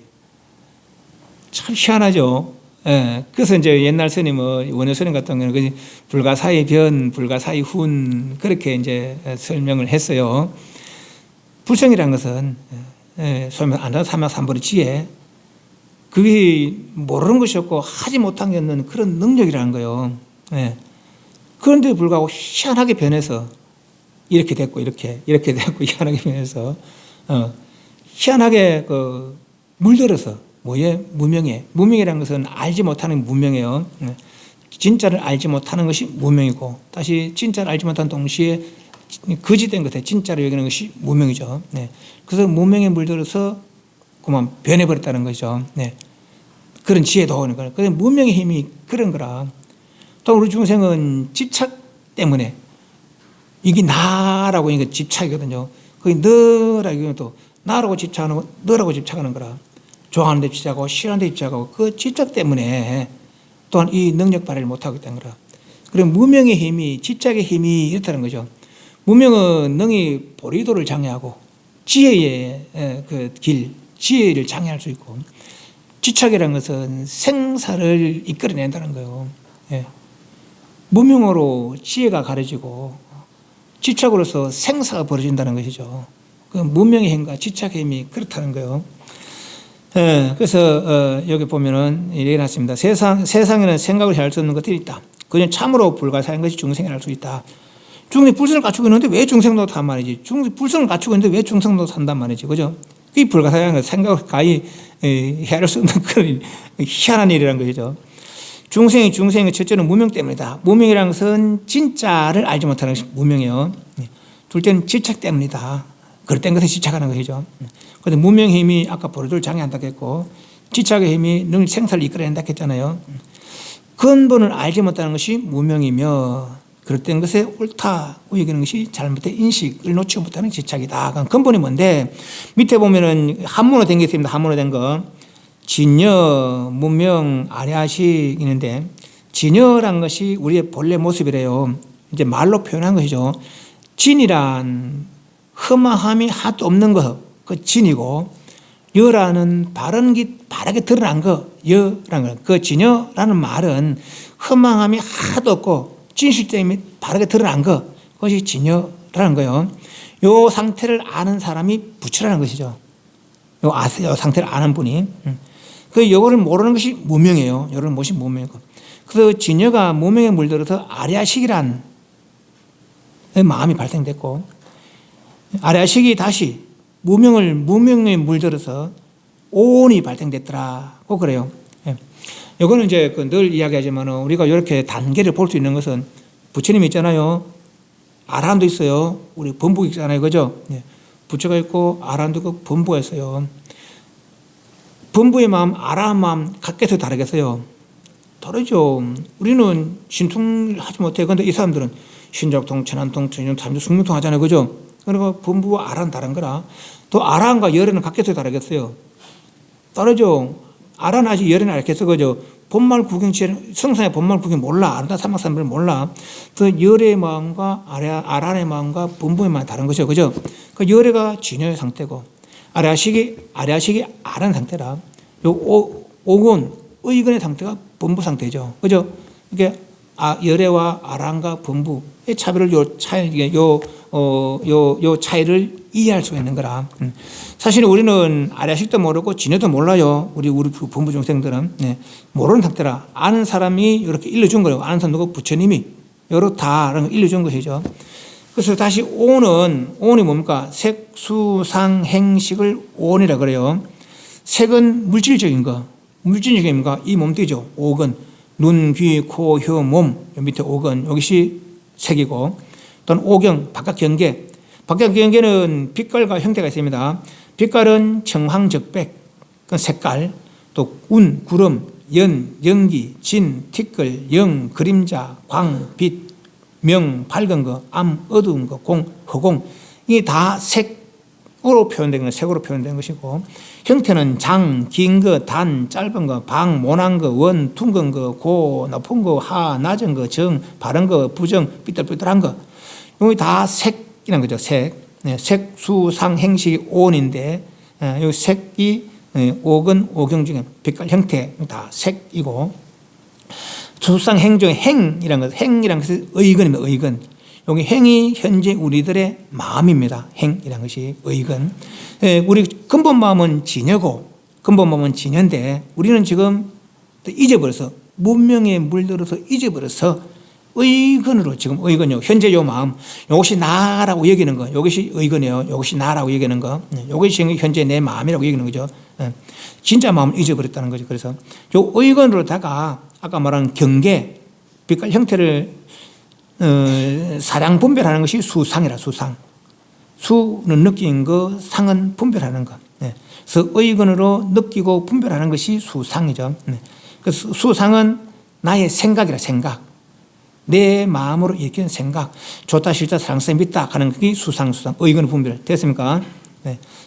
참 희한하죠. 예, 그래서 이제 옛날 스님, 원효 스님 같은 경우는 그 불가사의 변, 불가사의 훈, 그렇게 이제 설명을 했어요. 불성이라는 것은, 소위 말하는 삼약삼벌의 지혜, 그게 모르는 것이 없고 하지 못한 게 없는 그런 능력이라는 거예요. 예. 그런데 불구하고 희한하게 변해서 이렇게 됐고, 이렇게 됐고, 희한하게 변해서, 희한하게 물들어서, 무명해. 무명이라는 것은 알지 못하는 무명이에요. 진짜를 알지 못하는 것이 무명이고, 다시 진짜를 알지 못한 동시에 거짓된 것에 진짜를 여기는 것이 무명이죠. 네. 그래서 무명에 물들어서 그만 변해버렸다는 거죠. 네. 그런 지혜도 오는 거예요. 그래서 무명의 힘이 그런 거라. 또 우리 중생은 집착 때문에 이게 나라고 하는 게 집착이거든요. 그게 너라고 하면 또 나라고 집착하는 거, 너라고 집착하는 거라. 좋아하는 데 집착하고 싫어하는 데 집착하고 그 집착 때문에 또한 이 능력 발휘를 못하고 있다는 거라. 그리고 무명의 힘이, 집착의 힘이 이렇다는 거죠. 무명은 능히 보리도를 장애하고 지혜의 그 길, 지혜를 장애할 수 있고, 집착이라는 것은 생사를 이끌어낸다는 거예요. 예. 무명으로 지혜가 가려지고 집착으로서 생사가 벌어진다는 것이죠. 그 무명의 힘과 집착의 힘이 그렇다는 거예요. 예. 그래서 여기 보면은 이렇게 났습니다. 세상에는 생각을 할 수 없는 것들이 있다. 그냥 참으로 불가사한 것이 중생이 할 수 있다. 중생이 불성을 갖추고 있는데 왜 중생도 산단 말이지? 불성을 갖추고 있는데 왜 중생도 산단 말이지? 그죠? 이 불가사한 것, 생각을 가히 헤아릴 수 없는 그런 희한한 일이라는 것이죠. 중생의 첫째는 무명 때문이다. 무명이라는 것은 진짜를 알지 못하는 것이 무명이에요. 둘째는 집착 때문이다. 그릇된 것에 집착하는 것이죠. 그런데 무명의 힘이 아까 보리도를 장애한다고 했고, 집착의 힘이 늘 생사를 이끌어낸다고 했잖아요. 근본을 알지 못하는 것이 무명이며, 그릇된 것에 옳다고 여기는 것이 잘못된 인식을 놓지 못하는 집착이다. 그건 근본이 뭔데, 밑에 보면은 한문으로 된 게 있습니다. 한문으로 된 거. 진여, 무명, 아랴식 있는데, 진여란 것이 우리의 본래 모습이래요. 이제 말로 표현한 것이죠. 진이란 흠함이 하나도 없는 것, 그 진이고, 여라는 바르게 드러난 것, 여라는 것. 그 진여라는 말은 흠함이 하나도 없고, 진실됨이 바르게 드러난 것, 그것이 진여라는 거예요. 요 상태를 아는 사람이 부처라는 것이죠. 요 상태를 아는 분이. 요거를 모르는 것이 무명이에요. 요를 것이 무명이고. 그래서 진여가 무명에 물들어서 아랴식이란 마음이 발생됐고, 아랴식이 다시 무명에 물들어서 오온이 발생됐더라고 그래요. 이거는 이제 늘 이야기하지만 우리가 이렇게 단계를 볼 수 있는 것은 부처님이 있잖아요. 아라한도 있어요. 우리 범부가 있잖아요. 그죠? 부처가 있고 아라한도 있고 범부가 있어요. 범부의 마음, 아라한 마음 각각에서 다르겠어요. 다르죠. 우리는 신통하지 못해요. 그런데 이 사람들은 신적통, 천안통, 천인통, 삼주, 숙명통 하잖아요. 그죠? 그러니까 범부와 아라는 다른 거라. 또 아라한과 열애는 각각에서 다르겠어요. 다르죠. 아라는 아직 열애는 알겠어. 그죠? 본말 구경, 성상의 본말 구경 몰라. 아르다 삼막삼별 몰라. 그 열애의 마음과 아란의 마음과 범부의 마음이 다른 거죠. 그죠? 그 열애가 진여의 상태고, 아랴식이 아란 상태라. 요 오건, 의건의 상태가 범부 상태죠. 그죠? 이게 열애와 아란과 범부의 차별을 요 차이를 이해할 수가 있는 거라. 사실 우리는 아랴식도 모르고 진여도 몰라요. 우리 범부 중생들은. 모르는 상태라. 아는 사람이 이렇게 일러준 거예요. 아는 사람 누구? 부처님이. 이렇다라는 걸 일러준 것이죠. 그래서 다시 오온이 뭡니까? 색, 수, 상, 행식을 오온이라 그래요. 색은 물질적인 거. 물질적인 거. 이 몸뚱이죠. 오건. 눈, 귀, 코, 혀, 몸. 밑에 오건. 여기시 색이고. 또는 오경, 바깥 경계. 바깥 경계는 빛깔과 형태가 있습니다. 빛깔은 청황적백, 그 색깔, 또 운, 구름, 연, 연기, 진, 티끌, 영, 그림자, 광, 빛, 명, 밝은 거, 암, 어두운 거, 공, 허공. 이게 다 색으로 표현된 거, 색으로 표현된 것이고, 형태는 장, 긴 거, 단, 짧은 거, 방, 모난 거, 원, 둥근 거, 고, 높은 거, 하, 낮은 거, 정, 바른 거, 부정, 삐뚤삐뚤한 거. 이게 다 색이라는 거죠. 색. 색, 수, 상, 행식이 오온인데, 이 색이 옥은 오경 중에 빛깔 형태 다 색이고 수상 행 중에 행이라는 것은 의근입니다. 의근. 여기 행이 현재 우리들의 마음입니다. 행이라는 것이 의근. 우리 근본 마음은 진여고 근본 마음은 진여인데 우리는 지금 잊어버려서 문명에 물들어서 잊어버려서 의근으로 지금 의근요. 현재 요 마음 이것이 나라고 여기는 거. 이것이 의근이에요. 이것이 나라고 여기는 거. 이것이 지금 현재 내 마음이라고 여기는 거죠. 진짜 마음을 잊어버렸다는 거죠. 그래서 요 의근으로다가 아까 말한 경계 빛깔 형태를 사량 분별하는 것이 수상이라 수상. 수는 느낀 거, 상은 분별하는 것. 그래서 의근으로 느끼고 분별하는 것이 수상이죠. 그래서 수상은 나의 생각이라 생각. 내 마음으로 일으키는 생각. 좋다, 싫다, 사랑스럽다, 믿다 하는 그게 수상. 의근 분별. 됐습니까?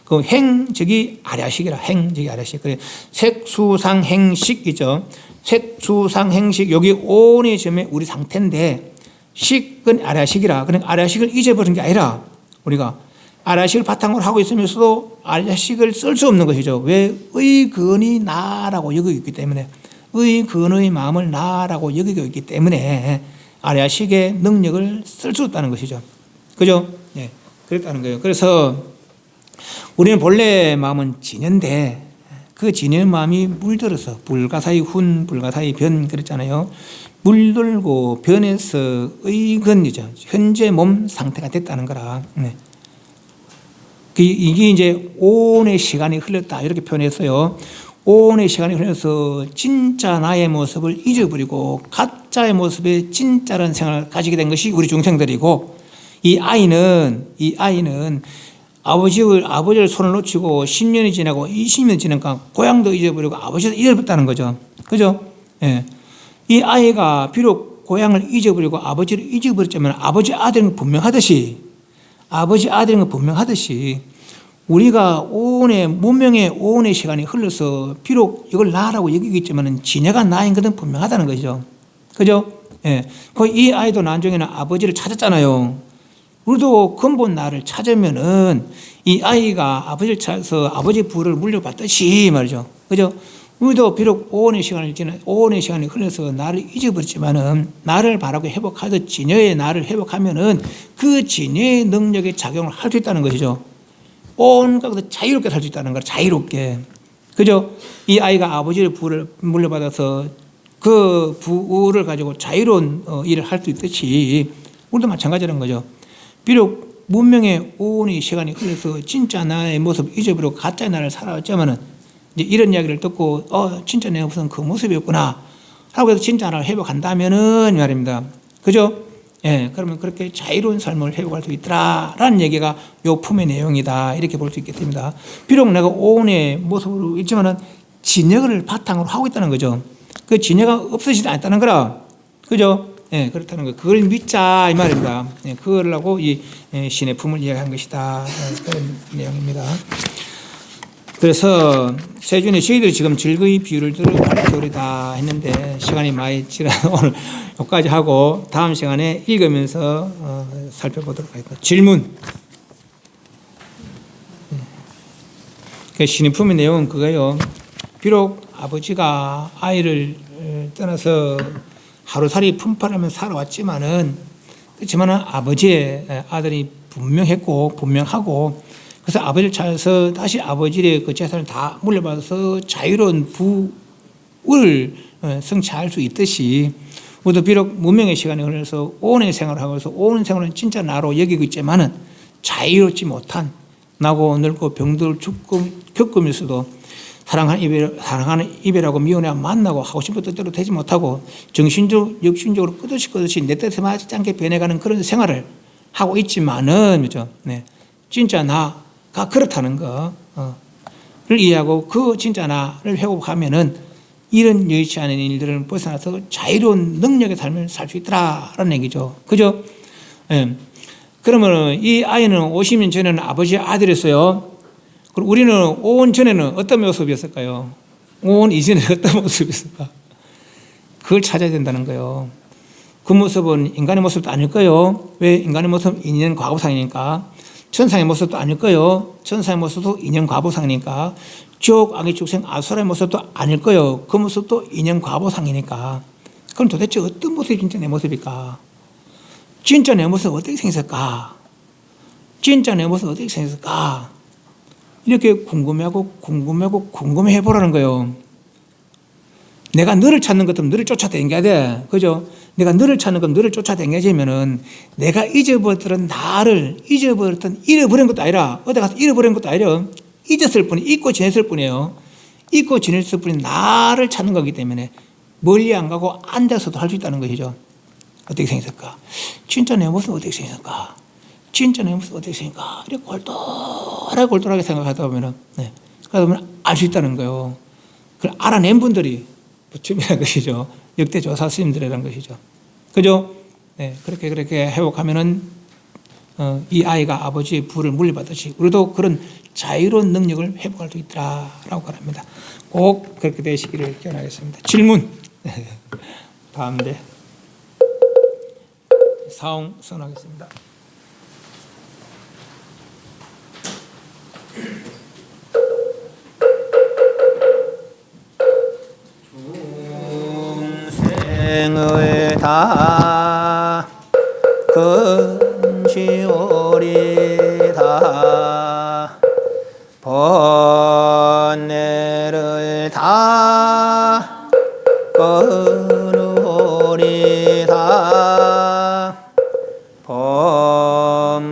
그 행적이 아랴식이라 행적이 아랴식. 그래 색수상 행식이죠. 색수상 행식 여기 온의 점에 우리 상태인데 식은 아랴식이라. 그러니까 아랴식을 잊어버린 게 아니라 우리가 아랴식을 바탕으로 하고 있으면서도 아랴식을 쓸 수 없는 것이죠. 왜? 의근이 나라고 여기고 있기 때문에 의근의 마음을 나라고 여기고 있기 때문에 아랴식의 능력을 쓸 수 없다는 것이죠. 그죠? 네, 그랬다는 거예요. 그래서 우리는 본래 마음은 진여인데 그 진여의 마음이 물들어서 불가사의 훈, 불가사의 변 그랬잖아요. 물들고 변해서 의근이죠. 현재 몸 상태가 됐다는 거라. 이게 이제 온의 시간이 흘렀다 이렇게 표현했어요. 온의 시간이 흘러서 진짜 나의 모습을 잊어버리고 가짜의 모습에 진짜라는 생각을 가지게 된 것이 우리 중생들이고 이 아이는 아버지를 손을 놓치고 10년이 지나고 20년이 지나니까 고향도 잊어버리고 아버지도 잊어버렸다는 거죠. 그죠? 예. 이 아이가 비록 고향을 잊어버리고 아버지를 잊어버렸지만 아버지 아들인 건 분명하듯이 우리가 문명의 오온의 시간이 흘러서 비록 이걸 나라고 여기겠지만 진여가 나인 것은 분명하다는 것이죠. 그죠? 예. 이 아이도 나중에는 아버지를 찾았잖아요. 우리도 근본 나를 찾으면은 이 아이가 아버지를 찾아서 아버지 부를 물려받듯이 말이죠. 그죠? 우리도 비록 오온의 시간이 흘러서 나를 잊어버렸지만은 나를 바라고 회복하듯 진여의 나를 회복하면은 그 진여의 능력에 작용을 할 수 있다는 것이죠. 온갖 자유롭게 살 수 있다는 거야. 자유롭게. 그죠? 이 아이가 아버지의 부를 물려받아서 그 부를 가지고 자유로운 일을 할 수 있듯이 우리도 마찬가지라는 거죠. 비록 문명의 오온의 시간이 흘러서 진짜 나의 모습 잊어버리고 가짜의 나를 살아왔지만은 이제 이런 이야기를 듣고 진짜 내 모습은 그 모습이었구나 하고 해서 진짜 나를 회복한다면은 말입니다. 그죠? 예, 그러면 그렇게 자유로운 삶을 회복할 수 있더라라는 얘기가 요 품의 내용이다 이렇게 볼 수 있겠습니다. 비록 내가 오온의 모습으로 있지만은 진여를 바탕으로 하고 있다는 거죠. 그 진여가 없어지지 않다는 거라. 그죠? 예, 그렇다는 거. 그걸 믿자 이 말입니다. 예, 그걸라고 이 신의 품을 이야기한 것이다 그런 내용입니다. 그래서 세준이 저희들이 지금 즐거이 비유를 들어 가르쳐오리다 했는데 시간이 많이 지나서 오늘 여기까지 하고 다음 시간에 읽으면서 살펴보도록 하겠습니다. 질문. 신의 품의 내용은 그거예요. 비록 아버지가 아이를 떠나서 하루살이 품팔하며 살아왔지만은 그렇지만은 아버지의 아들이 분명하고 그래서 아버지를 찾아서 다시 아버지의 그 재산을 다 물려받아서 자유로운 부를 성취할 수 있듯이 우리도 비록 문명의 시간이 흘러서 오온의 생활을 하고 있어서 오온 생활은 진짜 나로 여기고 있지만은 자유롭지 못한 나고 늙고 병들 죽고 겪으면서도 사랑하는 이별하고 미혼하고 만나고 하고 싶은 뜻대로 되지 못하고 육신적으로 끄듯이 내 뜻에 맞지 않게 변해가는 그런 생활을 하고 있지만은 그죠? 네. 진짜 나가 그렇다는 거를 이해하고 그 진짜 나를 회복하면은 이런 여의치 않은 일들을 벗어나서 자유로운 능력의 삶을 살 수 있더라라는 얘기죠. 그죠? 네. 그러면 이 아이는 50년 전에는 아버지의 아들이었어요. 그럼 우리는 오온 전에는 어떤 모습이었을까요? 오온 이전에는 어떤 모습이었을까? 그걸 찾아야 된다는 거예요. 그 모습은 인간의 모습도 아닐 거예요. 왜? 인간의 모습은 인연 과거상이니까. 천상의 모습도 아닐 거요. 천상의 모습도 인연 과보상이니까. 지옥, 악의 축생, 아수라의 모습도 아닐 거요. 그 모습도 인연 과보상이니까. 그럼 도대체 어떤 모습이 진짜 내 모습일까? 진짜 내 모습 어떻게 생겼을까? 진짜 내 모습 어떻게 생겼을까? 이렇게 궁금해 보라는 거예요. 내가 너를 찾는 것처럼 너를 쫓아다녀야 돼. 그죠? 내가 너를 찾는 것 너를 쫓아다니면은 내가 잊어버렸던 나를 잃어버린 것도 아니라 어디 가서 잃어버린 것도 아니라 잊었을 뿐이 잊고 지냈을 뿐이에요. 잊고 지냈을 뿐이 나를 찾는 거기 때문에 멀리 안 가고 앉아서도 할 수 있다는 것이죠. 어떻게 생겼을까? 진짜 내 모습은 어떻게 생겼을까? 진짜 내 모습은 어떻게 생겼을까? 이렇게 골똘하게 생각하다 보면은, 네. 그러다 보면 알 수 있다는 거예요. 그걸 알아낸 분들이 부처님이라는 것이죠. 역대 조사 스님들이라는 것이죠. 그죠? 네. 그렇게 회복하면은, 이 아이가 아버지의 부를 물려받듯이 우리도 그런 자유로운 능력을 회복할 수 있더라라고 말합니다. 꼭 그렇게 되시기를 기원하겠습니다. 질문. 다음에 사옹 선언하겠습니다. 중생을 다 근시오리다 번뇌를 다 끊으리다 법문을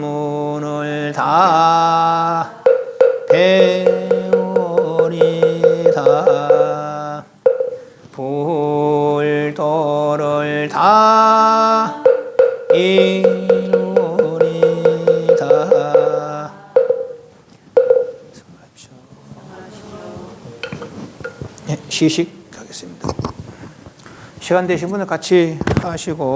다 배우리다 불도를 다 이루리다. 네, 시식하겠습니다. 시간 되신 분들 같이 하시고